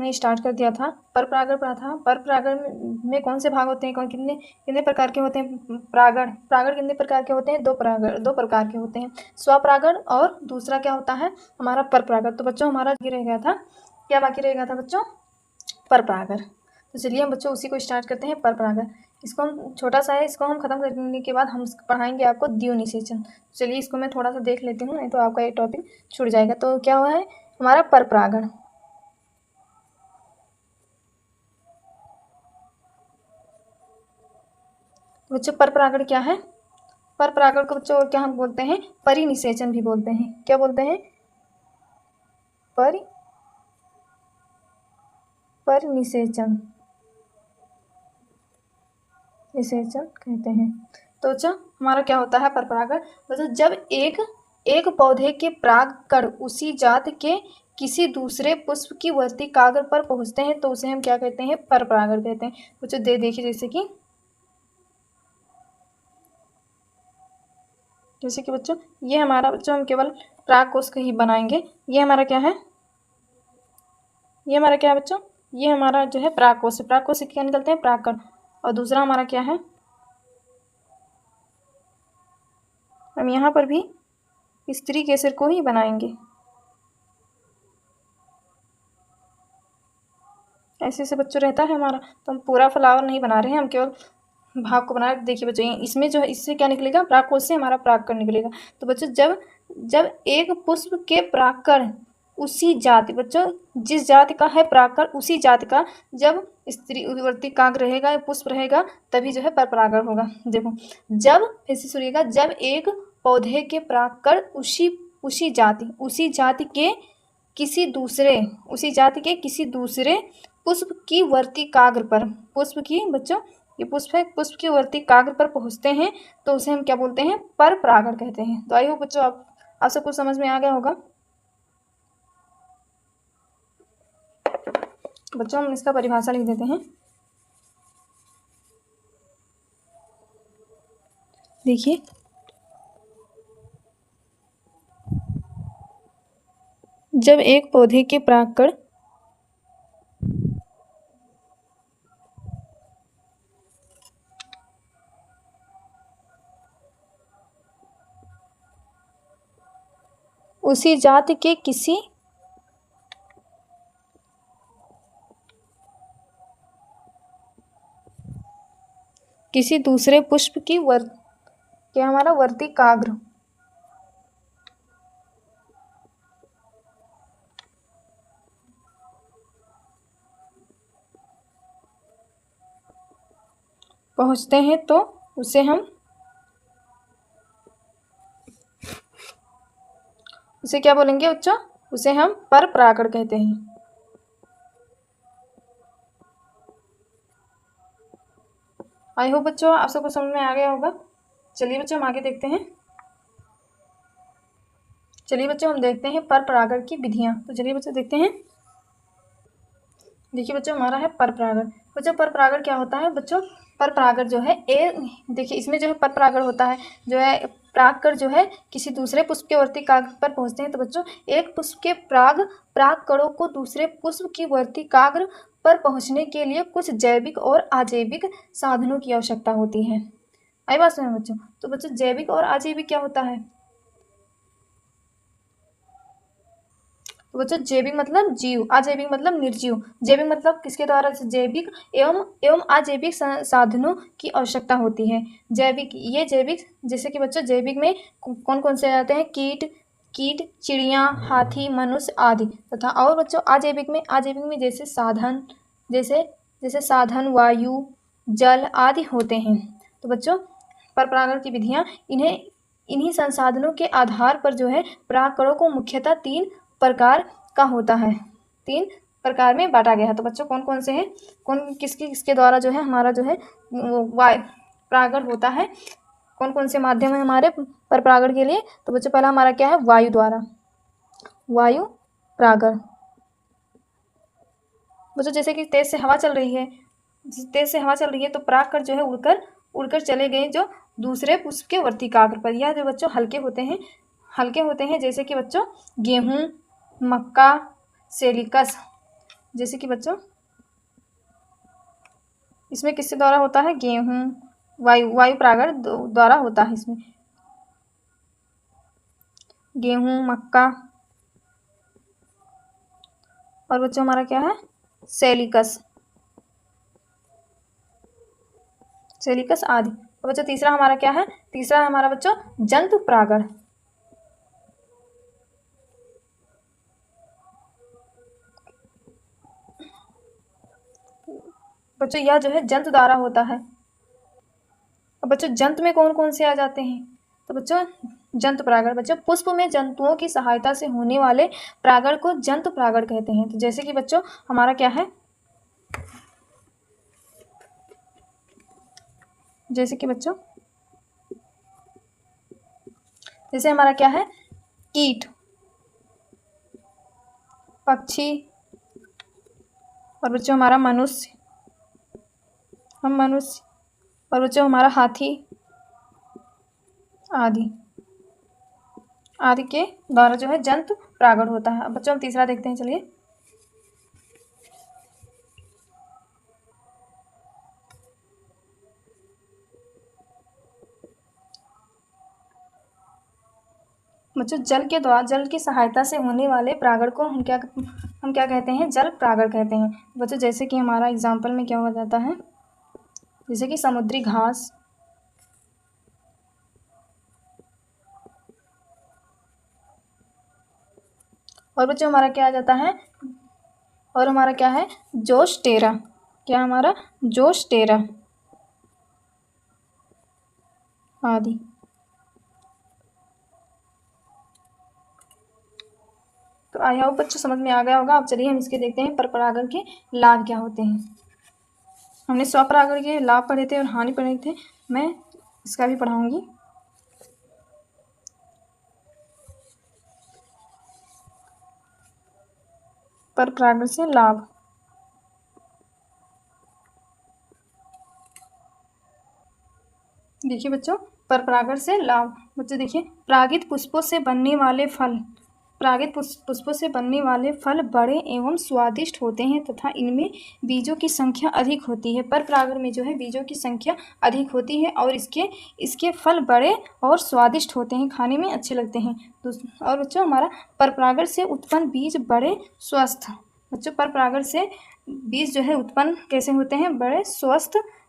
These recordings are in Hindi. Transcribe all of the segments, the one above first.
हमने स्टार्ट कर दिया था, पर परागण पढ़ा था। पर परागण में कौन से भाग होते हैं, कौन कितने कितने प्रकार के होते हैं परागण? परागण कितने प्रकार के होते हैं? दो प्रकार के होते हैं, स्वपरागण और दूसरा क्या होता है हमारा पर परागण। तो बच्चों हमारा बाकी रह गया था, क्या बाकी रह गया था बच्चों? पर परागण। तो चलिए हम बच्चों उसी को स्टार्ट करते हैं, पर परागण। इसको हम छोटा सा है, इसको हम खत्म करने के बाद हम पढ़ाएंगे आपको द्विनिषेचन। चलिए इसको मैं थोड़ा सा देख लेती हूँ, नहीं तो आपका ये टॉपिक छूट जाएगा। तो क्या हुआ है हमारा पर परागण। बच्चों पर परागण क्या है? पर परागण को बच्चों और क्या हम बोलते हैं? परिनिषेचन भी बोलते हैं। क्या बोलते हैं? परिनिषेचन निषेचन कहते हैं। तो बच्चों हमारा क्या होता है पर परागण? बच्चों जब एक पौधे के परागकण उसी जात के किसी दूसरे पुष्प की वर्तिकाग्र पर पहुंचते हैं तो उसे हम क्या कहते हैं? पर परागण कहते हैं। बच्चों देखिए जैसे कि बच्चों ये हमारा, बच्चों हम केवल पराग कोश को ही बनाएंगे। ये हमारा क्या है? ये हमारा क्या है बच्चों? ये हमारा जो है पराग कोश से, पराग कोश से क्या निकलते हैं? परागकण। और दूसरा हमारा क्या है? हम यहाँ पर भी स्त्री केसर को ही बनाएंगे। ऐसे ऐसे बच्चों रहता है हमारा। तो हम पूरा फ्लावर नहीं बना रहे हैं, हम केवल भाग को बना रहे हैं। देखिए बच्चों इसमें जो है इससे क्या निकलेगा? परागकोश से हमारा परागकण निकलेगा। तो बच्चों जब एक पुष्प के परागकण उसी जाति, बच्चों जिस जाति का है परागकण उसी जाति का जब स्त्री वर्तिकाग्र रहेगा या पुष्प रहेगा तभी जो है पर परागण होगा। देखो जब, फिर से सुनिएगा, जब एक पौधे के परागकण उसी जाति के किसी दूसरे पुष्प की वर्तिकाग्र पर, पुष्प की बच्चों ये पुष्प है, पुष्प की वर्तिकाग्र पर पहुंचते हैं तो उसे हम क्या बोलते हैं? पर परागण कहते हैं। तो आई होप बच्चों आप सबको समझ में आ गया होगा। बच्चों हम इसका परिभाषा लिख देते हैं। देखिए जब एक पौधे के परागकण उसी जाति के किसी दूसरे पुष्प की क्या हमारा वर्तिकाग्र पहुंचते हैं तो उसे क्या बोलेंगे बच्चों? उसे हम पर परागण कहते हैं। आई होप बच्चों आप सबको समझ में आ गया होगा। चलिए बच्चों हम आगे देखते हैं। चलिए बच्चों हम देखते हैं पर परागण की विधियां। तो चलिए बच्चों देखते हैं। देखिए बच्चों हमारा है पर परागण। बच्चों पर परागण क्या होता है? बच्चों पर परागण जो है देखिए इसमें जो है पर परागण होता है जो है परागकण जो है किसी दूसरे पुष्प के वर्तिकाग्र पर पहुंचते हैं। तो बच्चों एक पुष्प के परागकणों को दूसरे पुष्प की वर्तिकाग्र पर पहुंचने के लिए कुछ जैविक और अजैविक साधनों की आवश्यकता होती है। आई बात सुनो बच्चों। तो बच्चों जैविक और अजैविक क्या होता है? तो बच्चों जैविक मतलब जीव, अजैविक मतलब निर्जीव। जैविक मतलब किसके द्वारा? जैविक एवं अजैविक साधनों की आवश्यकता होती है। जैविक जैसे कि बच्चों जैविक में कौन कौन से आते हैं? कीट, चिड़िया, हाथी, मनुष्य आदि। तथा और बच्चों अजैविक में जैसे साधन वायु, जल आदि होते हैं। तो बच्चों पर परागण की विधियां इन्हीं संसाधनों के आधार पर जो है परागकणों को मुख्यतः 3 प्रकार का होता है, 3 प्रकार में बांटा गया है। तो बच्चों कौन कौन से हैं? किसके द्वारा जो है हमारा जो है परागण होता है? कौन कौन से माध्यम है हमारे पर परागण के लिए? तो बच्चों पहला हमारा क्या है? वायु द्वारा, वायु परागण। बच्चों जैसे कि तेज से हवा चल रही है तो परागकण जो है उड़कर चले गए जो दूसरे पुष्प के वर्तिकाग्र पर। या जो बच्चों हल्के होते हैं जैसे कि बच्चों गेहूं, मक्का, सेलिकस, जैसे कि बच्चों इसमें किसके द्वारा होता है, गेहूँ, वायु परागण द्वारा होता है इसमें, गेहूँ, मक्का, और बच्चों हमारा क्या है, सेलिकस आदि। और बच्चों तीसरा हमारा क्या है, तीसरा हमारा बच्चों जंतु परागण। बच्चों यह जो है जंतु द्वारा होता है। और बच्चों जंतु में कौन कौन से आ जाते हैं, तो बच्चों जंतु परागण, बच्चों पुष्प में जंतुओं की सहायता से होने वाले परागण को जंतु परागण कहते हैं। तो जैसे कि बच्चों हमारा क्या है, जैसे कि बच्चों जैसे हमारा क्या है, कीट, पक्षी, और बच्चों हमारा मनुष्य, और बच्चों हमारा हाथी आदि के द्वारा जो है जंतु परागण होता है। अब बच्चों हम तीसरा देखते हैं, चलिए। बच्चों जल की सहायता से होने वाले परागण को हम क्या कहते हैं, जल परागण कहते हैं। बच्चों जैसे कि हमारा एग्जाम्पल में क्या हो जाता है, जैसे कि समुद्री घास, और बच्चों हमारा क्या आ जाता है, और हमारा क्या है, जोस्टेरा, क्या हमारा जोस्टेरा आदि। तो आई होप बच्चों समझ में आ गया होगा। अब चलिए हम इसके देखते हैं पर परागण के लाभ क्या होते हैं। हमने स्वपरागण के लाभ पढ़े थे और हानि पढ़े थे, मैं इसका भी पढ़ाऊंगी। पर परागण से लाभ, देखिए बच्चों पर परागण से लाभ, बच्चों देखिए परागित पुष्पों से बनने वाले फल बड़े एवं स्वादिष्ट होते हैं तथा इनमें बीजों की संख्या अधिक होती है। पर परागण में जो है बीजों की संख्या अधिक होती है और इसके फल बड़े और स्वादिष्ट होते हैं, खाने में अच्छे लगते हैं। और बच्चों हमारा पर परागण से उत्पन्न बीज बड़े स्वस्थ, बच्चों पर परागण से बीज जो है उत्पन्न कैसे होते हैं,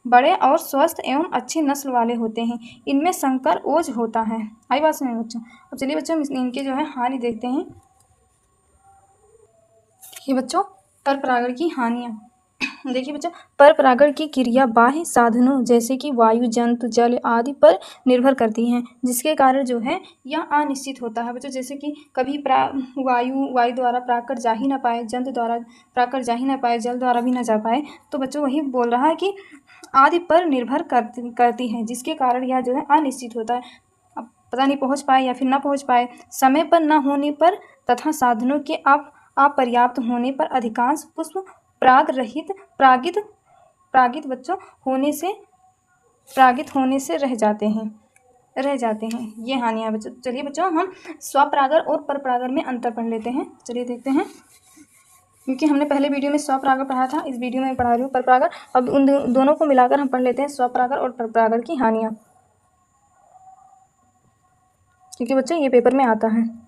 बड़े और स्वस्थ एवं अच्छी नस्ल वाले होते हैं। इनमें संकर ओज होता है। आई बात समझ बच्चों। अब चलिए बच्चों इनके जो है हानि देखते हैं। ये बच्चों पर परागण की हानियाँ, देखिए बच्चों पर परागण की क्रिया बाह्य साधनों जैसे कि वायु, जंतु, जल आदि पर निर्भर करती हैं, जिसके कारण जो है यह अनिश्चित होता है। बच्चों जैसे कि कभी वायु द्वारा परागकर जा ही ना पाए, जंतु द्वारा परागकर जा ही ना पाए, जल द्वारा भी ना जा पाए, तो बच्चों वही बोल रहा है कि आदि पर निर्भर करती है, जिसके कारण यह जो है अनिश्चित होता है। अब पता नहीं पहुँच पाए या फिर ना पहुँच पाए, समय पर न होने पर तथा साधनों के अपर्याप्त होने पर अधिकांश पुष्प परागित बच्चों परागित होने से रह जाते हैं। ये हानियाँ बच्चों। चलिए बच्चों हम स्वपरागण और परपरागण में अंतर पढ़ लेते हैं। चलिए देखते हैं, क्योंकि हमने पहले वीडियो में स्वपरागण पढ़ा था, इस वीडियो में पढ़ा रही हूँ परपरागण। अब उन दोनों को मिलाकर हम पढ़ लेते हैं स्वपरागण और परपरागण की हानियाँ, क्योंकि बच्चों ये पेपर में आता है।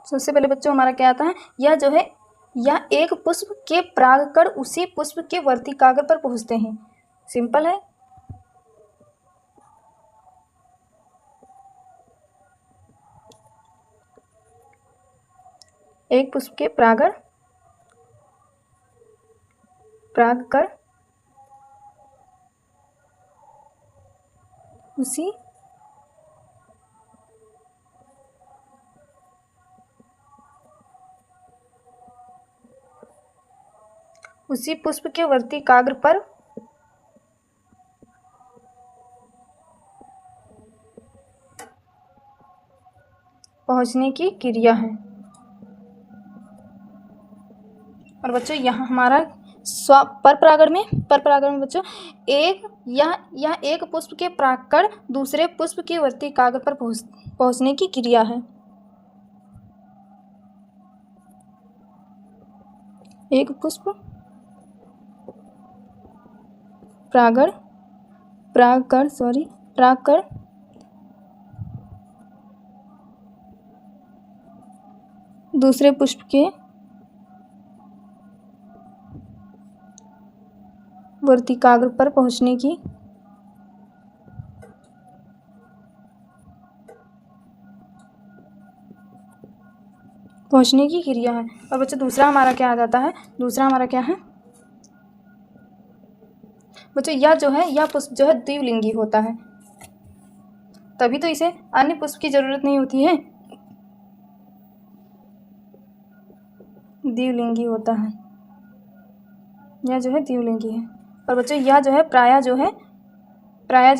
सबसे पहले बच्चों हमारा क्या आता है, यह एक पुष्प के परागकण उसी पुष्प के वर्तिकाग्र पर पहुंचते हैं। सिंपल है। एक पुष्प के परागकण उसी पुष्प के वर्तिकाग्र पर पहुंचने की क्रिया है। और बच्चों यहाँ हमारा पर परागण में बच्चों एक यह एक पुष्प के परागकण दूसरे पुष्प की वर्तिकाग्र पर पहुंचने की क्रिया है। एक पुष्प परागकण दूसरे पुष्प के वर्तिकाग्र पर पहुंचने की क्रिया है। और बच्चों दूसरा हमारा क्या आ जाता है, दूसरा हमारा क्या है बच्चों, यह पुष्प जो है द्विलिंगी होता है, तभी तो इसे अन्य पुष्प की जरूरत नहीं होती है, द्विलिंगी होता है, यह जो है द्विलिंगी है। और बच्चों यह जो है प्रायः जो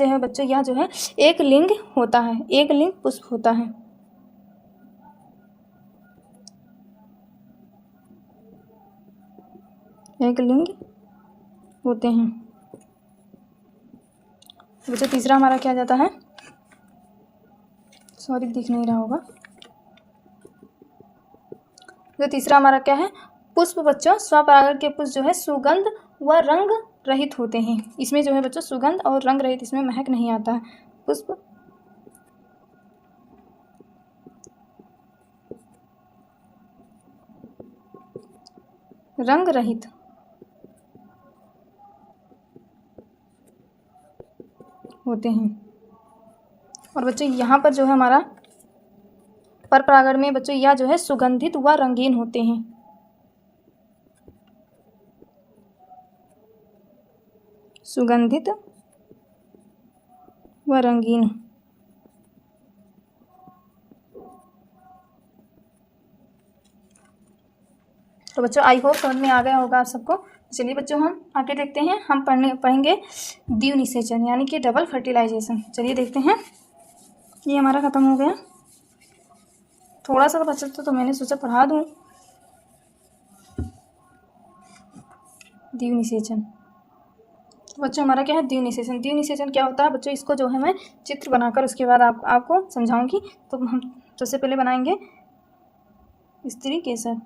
है बच्चों यह जो है एक लिंग होता है, एक लिंग पुष्प होता है। एक लिंग होते हैं। बच्चों तीसरा हमारा क्या जाता है, सॉरी दिख नहीं रहा होगा, तो तीसरा हमारा क्या है, पुष्प बच्चों स्वपरागण के पुष्प जो है सुगंध व रंग रहित होते हैं। इसमें जो है बच्चों सुगंध और रंग रहित, इसमें महक नहीं आता है। पुष्प रंग रहित होते हैं। और बच्चों यहाँ पर जो है हमारा पर परागण में बच्चों यह जो है सुगंधित व रंगीन होते हैं। सुगंधित व रंगीन। तो बच्चों आई होप समझ में आ गया होगा आप सबको। चलिए बच्चों हम आगे देखते हैं, हम पढ़ेंगे द्विनिषेचन यानी कि डबल फर्टिलाइजेशन। चलिए देखते हैं, ये हमारा ख़त्म हो गया, थोड़ा सा तो बचा तो मैंने सोचा पढ़ा दूँ। द्विनिषेचन तो बच्चों हमारा क्या है, द्विनिषेचन। द्विनिषेचन क्या होता है बच्चों, इसको जो है मैं चित्र बनाकर उसके बाद आपको समझाऊंगी। तो हम सबसे पहले बनाएंगे स्त्री केसर।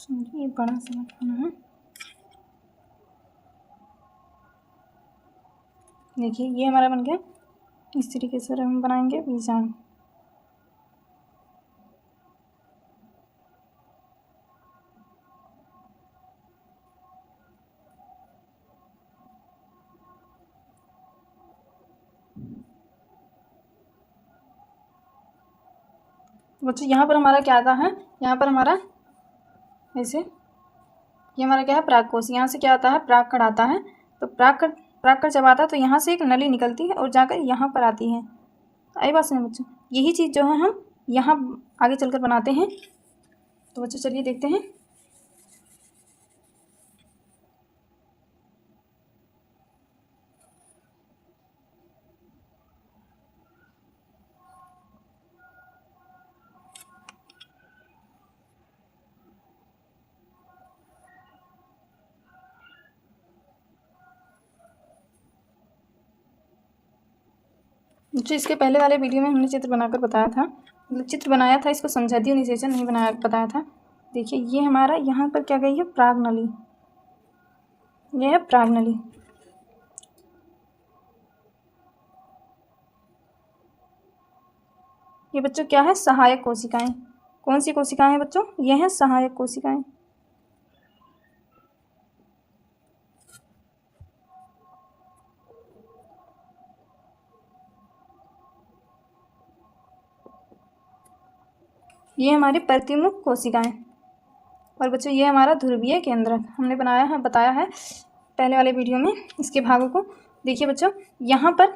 ये बड़ा सा बनाना है, देखिए ये हमारा बन गया स्त्री केसर। हम बनाएंगे बीजाणु। बच्चों यहाँ पर हमारा क्या आता है, यहाँ पर हमारा ऐसे ये हमारा क्या है परागकोश, यहाँ से क्या आता है परागकण आता है। तो परागकण जब आता है तो यहाँ से एक नली निकलती है और जाकर यहाँ पर आती है। आई बात समझ बच्चों, यही चीज़ जो है हम यहाँ आगे चलकर बनाते हैं। तो बच्चों चलिए देखते हैं। जो इसके पहले वाले वीडियो में हमने चित्र बनाकर बताया था, मतलब चित्र बनाया था, इसको समझा दिया, निषेचन नहीं बताया था। देखिए ये हमारा यहाँ पर क्या गई है प्रागनली, ये है प्रागनली। ये बच्चों क्या है सहायक कोशिकाएं। कौन सी कोशिकाएं हैं बच्चों, ये हैं सहायक कोशिकाएं। ये हमारी प्रतिमुख कोशिकाएं। और बच्चों ये हमारा ध्रुवीय केंद्रक हमने बताया है पहले वाले वीडियो में इसके भागों को। देखिए बच्चों यहाँ पर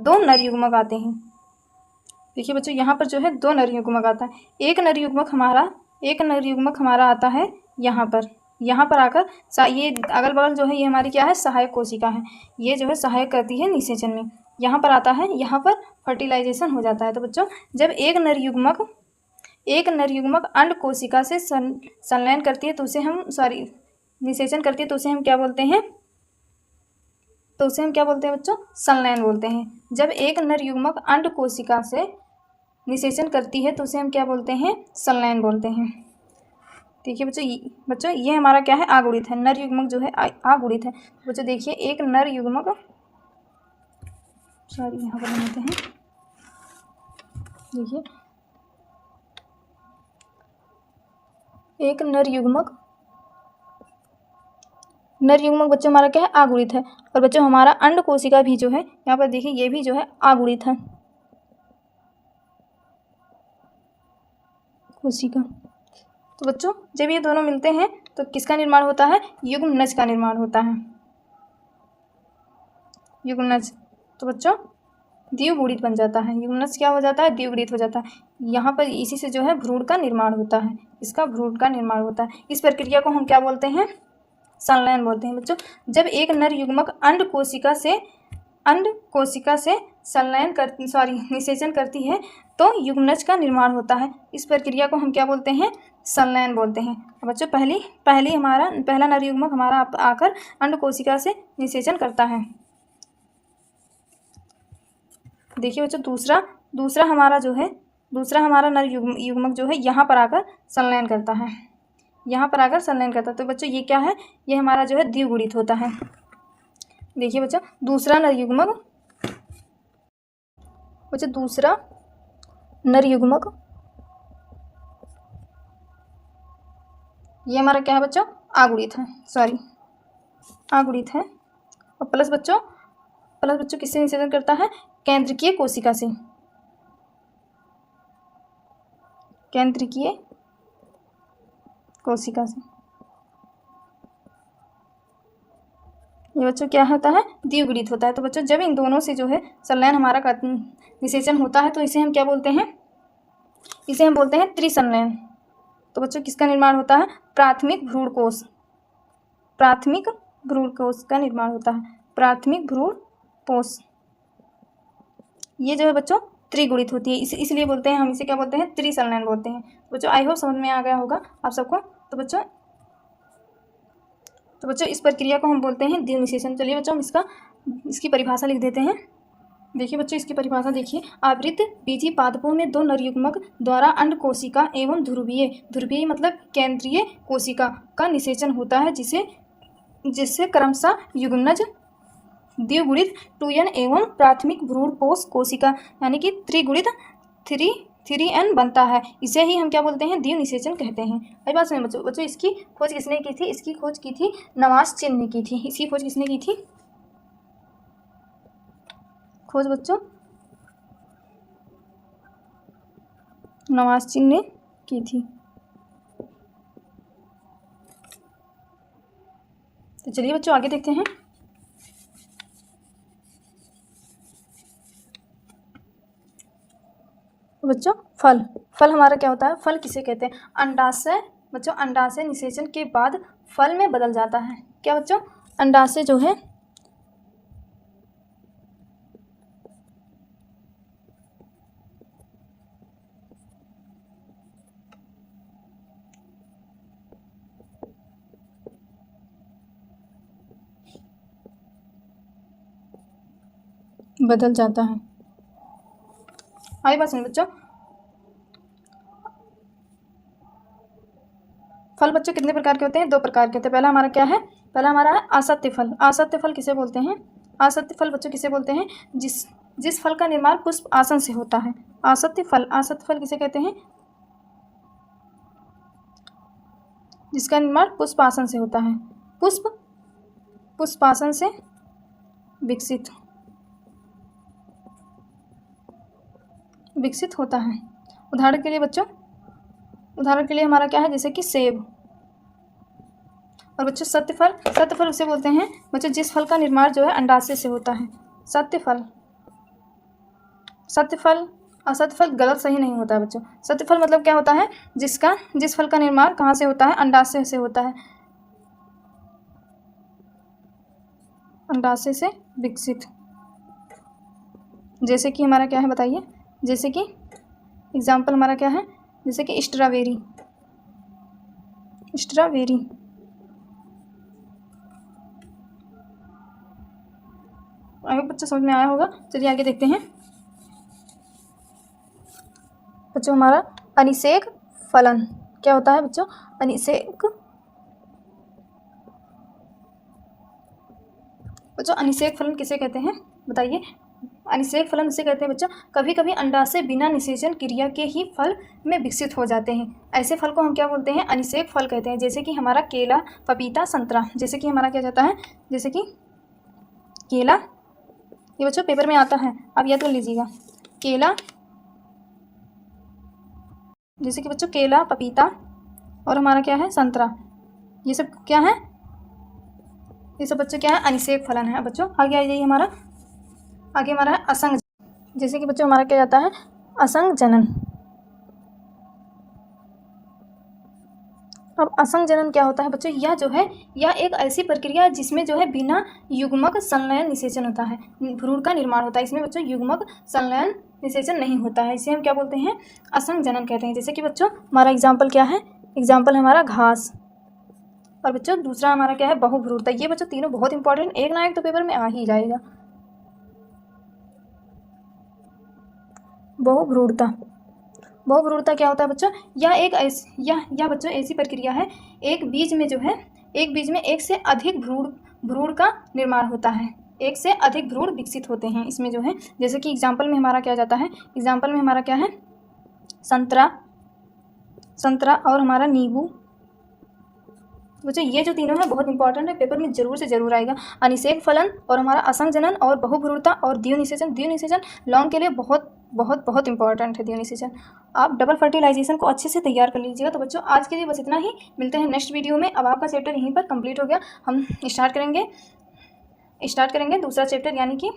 2 नर युग्मक आते हैं। देखिए बच्चों यहाँ पर जो है 2 नर युग्मक आता है। एक नर युग्मक हमारा आता है यहाँ पर आकर ये अगल बगल जो है ये हमारी क्या है सहायक कोशिका है। ये जो है सहायक करती है निषेचन में। यहाँ पर आता है, यहाँ पर फर्टिलाइजेशन हो जाता है। तो बच्चों जब एक नर युग्मक अंड कोशिका से संलयन करती है तो उसे हम निषेचन करती है तो उसे हम क्या बोलते हैं, तो उसे हम क्या बोलते हैं बच्चों, संलयन बोलते हैं। जब एक नर युग्मक अंड कोशिका से निषेचन करती है तो उसे हम क्या बोलते हैं, संलयन बोलते हैं। देखिए बच्चों ये हमारा क्या है, आगुणित है। नर युग्मक जो है आगुणित है। बच्चों देखिए एक नर युग्मक, सॉरी यहाँ पर बनाते हैं, देखिए एक नर युग्मक बच्चों हमारा क्या है, आगुणित है। और बच्चों हमारा अंड कोशिका भी जो है, यहाँ पर देखिए ये भी जो है आगुणित है, कोशिका। तो बच्चों जब ये दोनों मिलते हैं तो किसका निर्माण होता है, युग्मनज का निर्माण होता है, युग्मनज। तो बच्चों द्विगुणित बन जाता है, युग्मनज क्या हो जाता है, द्विगुणित हो जाता है। यहाँ पर इसी से जो है भ्रूण का निर्माण होता है, इसका भ्रूण का निर्माण होता है। इस प्रक्रिया को हम क्या बोलते हैं, संलयन बोलते हैं। बच्चों जब एक नर युग्मक अंड कोशिका से निषेचन करती है तो युग्मनज का निर्माण होता है। इस प्रक्रिया को हम क्या बोलते हैं, संलयन बोलते हैं। बच्चों पहला नर युग्मक हमारा आकर अंड कोशिका से निषेचन करता है। देखिए बच्चों दूसरा हमारा नर युग्मक जो है यहाँ पर आकर संलयन करता है, यहाँ पर आकर संलयन करता है। तो बच्चों ये क्या है, ये हमारा जो है द्विगुणित होता है। देखिए बच्चों दूसरा नर युग्मक ये हमारा क्या है बच्चों, आगुणित है। और प्लस बच्चों किससे निषेचन करता है, केंद्रकीय कोशिका से, ये बच्चों क्या होता है, द्विगुणित होता है। तो बच्चों जब इन दोनों से जो है संलयन हमारा निषेचन होता है तो इसे हम क्या बोलते हैं, इसे हम बोलते हैं त्रिसंलयन। तो बच्चों किसका निर्माण होता है, प्राथमिक भ्रूण कोश का निर्माण होता है, प्राथमिक भ्रूण कोश। ये जो है बच्चों त्रिगुणित होती है, इसलिए बोलते हैं हम इसे क्या बोलते हैं, त्रिसंलयन बोलते हैं। बच्चों आई होप समझ में आ गया होगा आप सबको। तो बच्चों इस प्रक्रिया को हम बोलते हैं द्विनिषेचन। चलिए बच्चों हम इसकी परिभाषा लिख देते हैं। देखिए बच्चों इसकी परिभाषा देखिए, आवृत बीजी पादपों में दो नर युग्मक द्वारा अंड कोशिका एवं ध्रुवीय मतलब केंद्रीय कोशिका का निषेचन होता है, जिससे क्रमशः युग्मनज द्विगुणित 2n एवं प्राथमिक भ्रूणपोष कोशिका यानी कि त्रिगुणित 3n बनता है। इसे ही हम क्या बोलते हैं, द्विनिषेचन कहते हैं। अभी बात सुनिए बच्चों इसकी खोज किसने की थी, इसकी खोज की थी नवासचिन ने की थी। इसकी खोज किसने की थी, खोज बच्चों नवासचिन ने की थी। तो चलिए बच्चों आगे देखते हैं। बच्चों फल हमारा क्या होता है, फल किसे कहते हैं, अंडाशय। बच्चों अंडाशय निषेचन के बाद फल में बदल जाता है। क्या बच्चों, अंडाशय जो है बदल जाता है। आगे बात सुनिए बच्चों, फल बच्चों कितने प्रकार के होते हैं, 2 प्रकार के होते हैं। पहला हमारा क्या है, पहला हमारा है आसत्य फल। आसत्य फल किसे बोलते हैं, आसत्य फल बच्चों किसे बोलते हैं, जिस फल का निर्माण पुष्प आसन से होता है। आसत्य फल किसे कहते हैं, जिसका निर्माण पुष्पासन से होता है। पुष्पासन से विकसित होता है। उदाहरण के लिए हमारा क्या है, जैसे कि सेब। और बच्चों सत्य फल उसे बोलते हैं बच्चों जिस फल का निर्माण जो है अंडाशय से होता है। सत्य फल असत्य फल गलत सही नहीं होता है बच्चों। सत्य फल मतलब क्या होता है, जिस फल का निर्माण कहाँ से होता है, अंडाशय से होता है, अंडाशय से विकसित। जैसे कि हमारा क्या है बताइए, जैसे कि एग्जाम्पल हमारा क्या है, जैसे कि स्ट्रॉबेरी आई होप बच्चों समझ में आया होगा। चलिए आगे देखते हैं बच्चों। हमारा अनिषेक फलन क्या होता है बच्चों? अनिषेक फलन किसे कहते हैं बताइए? अनिषेक फलन उसे कहते हैं बच्चों, कभी कभी अंडाशय बिना निषेचन क्रिया के ही फल में विकसित हो जाते हैं। ऐसे फल को हम क्या बोलते हैं? अनिषेक फल कहते हैं। जैसे कि हमारा केला, पपीता, संतरा, जैसे कि हमारा क्या जाता है, जैसे कि केला, ये बच्चों पेपर में आता है, आप याद कर लीजिएगा। केला, जैसे कि बच्चों केला, पपीता और हमारा क्या है? संतरा। ये सब क्या है? ये सब बच्चों क्या है? अनिषेक फलन है। बच्चों आगे आ जाइए हमारा, आगे हमारा है असंग। जैसे कि बच्चों हमारा क्या जाता है? असंग जनन। अब असंग जनन क्या होता है बच्चों? यह जो है, यह एक ऐसी प्रक्रिया है जिसमें जो है बिना युग्मक संलयन निषेचन होता है, भ्रूण का निर्माण होता है। इसमें बच्चों युग्मक संलयन निषेचन नहीं होता है, इसे हम क्या बोलते हैं? असंग जनन कहते हैं। जैसे कि बच्चों हमारा एग्जाम्पल क्या है? एग्जाम्पल है हमारा घास, और बच्चों दूसरा हमारा क्या है? बहुभ्रूणता। ये बच्चों तीनों बहुत इंपॉर्टेंट, एक ना एक तो पेपर में आ ही जाएगा। बहुभ्रूणता, बहुभ्रूणता क्या होता है बच्चों? यह बच्चों ऐसी प्रक्रिया है, एक बीज में जो है, एक बीज में एक से अधिक भ्रूण का निर्माण होता है, एक से अधिक भ्रूण विकसित होते हैं इसमें जो है। जैसे कि एग्जाम्पल में हमारा क्या जाता है? एग्जाम्पल में हमारा क्या है? संतरा और हमारा नींबू। बच्चों ये जो तीनों है बहुत इंपॉर्टेंट है, पेपर में जरूर से जरूर आएगा। अनिषेक फलन और हमारा असंग जनन और बहुभ्रूणता और द्विनिषेचन। द्विनिषेचन लॉन्ग के लिए बहुत बहुत बहुत इंपॉर्टेंट है द्विनिषेचन। आप डबल फर्टिलाइजेशन को अच्छे से तैयार कर लीजिएगा। तो बच्चों आज के लिए बस इतना ही, मिलते हैं नेक्स्ट वीडियो में। अब आपका चैप्टर यहीं पर कंप्लीट हो गया, हम स्टार्ट करेंगे दूसरा चैप्टर, यानी कि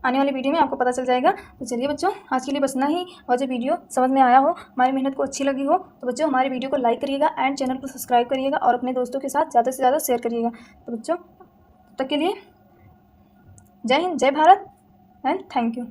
आने वाली वीडियो में आपको पता चल जाएगा। तो चलिए बच्चों आज के लिए बस इतना ही, और जो वीडियो समझ में आया हो, हमारी मेहनत को अच्छी लगी हो, तो बच्चों हमारी वीडियो को लाइक करिएगा एंड चैनल को सब्सक्राइब करिएगा और अपने दोस्तों के साथ ज़्यादा से ज़्यादा शेयर करिएगा। तो बच्चों तब तक के लिए जय हिंद, जय भारत एंड थैंक यू।